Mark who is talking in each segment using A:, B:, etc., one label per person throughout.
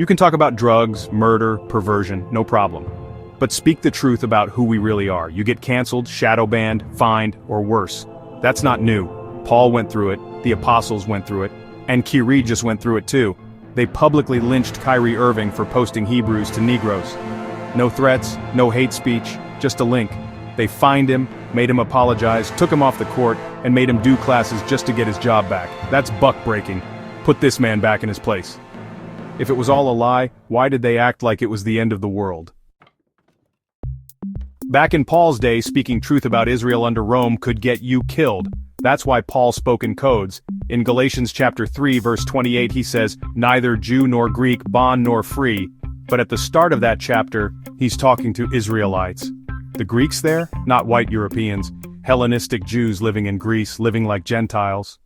A: You can talk about drugs, murder, perversion, no problem. But speak the truth about who we really are. You get canceled, shadow banned, fined, or worse. That's not new. Paul went through it, the apostles went through it, and Kyrie just went through it too. They publicly lynched Kyrie Irving for posting Hebrews to Negroes. No threats, no hate speech, just a link. They fined him, made him apologize, took him off the court, and made him do classes just to get his job back. That's buck-breaking. Put this man back in his place. If it was all a lie, why did they act like it was the end of the world? Back in Paul's day, speaking truth about Israel under Rome could get you killed. That's why Paul spoke in codes. In Galatians chapter 3 verse 28 he says, "Neither Jew nor Greek, bond nor free." But at the start of that chapter, he's talking to Israelites. The Greeks there? Not white Europeans. Hellenistic Jews living in Greece, living like Gentiles.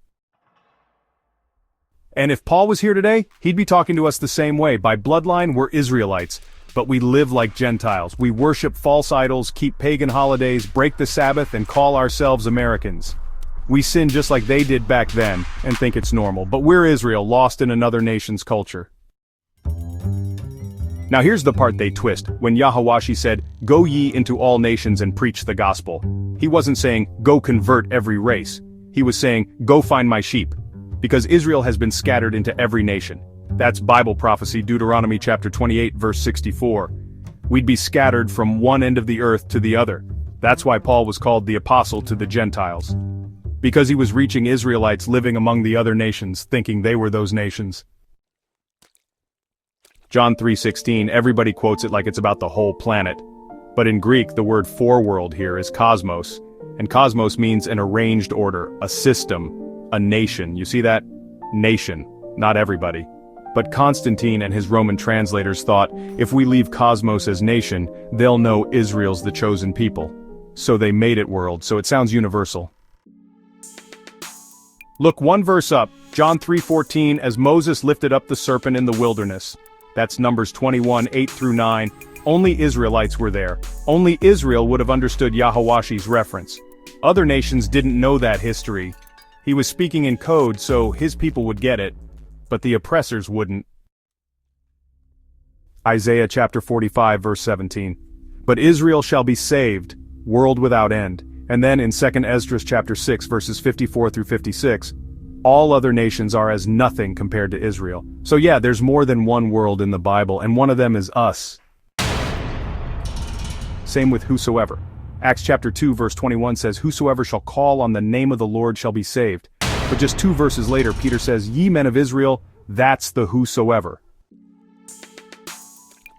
A: And if Paul was here today, he'd be talking to us the same way. By bloodline, we're Israelites. But we live like Gentiles. We worship false idols, keep pagan holidays, break the Sabbath, and call ourselves Americans. We sin just like they did back then, and think it's normal. But we're Israel, lost in another nation's culture. Now here's the part they twist. When Yahawashi said, "Go ye into all nations and preach the gospel," he wasn't saying, "Go convert every race." He was saying, "Go find my sheep." Because Israel has been scattered into every nation. That's Bible prophecy, Deuteronomy chapter 28 verse 64. We'd be scattered from one end of the earth to the other. That's why Paul was called the apostle to the Gentiles. Because he was reaching Israelites living among the other nations, thinking they were those nations. John 3:16, everybody quotes it like it's about the whole planet. But in Greek, the word foreworld here is cosmos. And cosmos means an arranged order, a system, a nation. You see that? Nation, not everybody. But Constantine and his Roman translators thought, if we leave cosmos as nation, they'll know Israel's the chosen people. So they made it world, so it sounds universal. Look one verse up, John 3:14, as Moses lifted up the serpent in the wilderness. That's Numbers 21, 8 through 9. Only Israelites were there. Only Israel would have understood Yahawashi's reference. Other nations didn't know that history. He was speaking in code so his people would get it, but the oppressors wouldn't. Isaiah chapter 45 verse 17. But Israel shall be saved, world without end. And then in 2 Esdras chapter 6 verses 54 through 56, all other nations are as nothing compared to Israel. So yeah, there's more than one world in the Bible, and one of them is us. Same with whosoever. Acts chapter 2 verse 21 says, "Whosoever shall call on the name of the Lord shall be saved." But just 2 verses later, Peter says, "Ye men of Israel," that's the whosoever.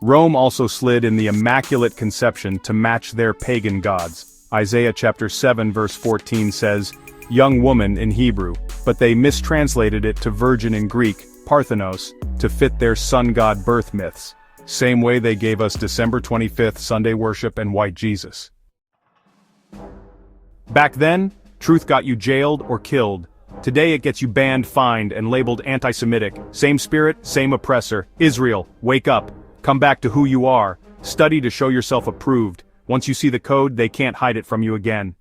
A: Rome also slid in the Immaculate Conception to match their pagan gods. Isaiah chapter 7 verse 14 says, "Young woman" in Hebrew, but they mistranslated it to virgin in Greek, Parthenos, to fit their sun god birth myths. Same way they gave us December 25th Sunday worship and white Jesus. Back then, truth got you jailed or killed. Today it gets you banned, fined, and labeled anti-Semitic. Same spirit, same oppressor. Israel, wake up. Come back to who you are. Study to show yourself approved. Once you see the code, they can't hide it from you again.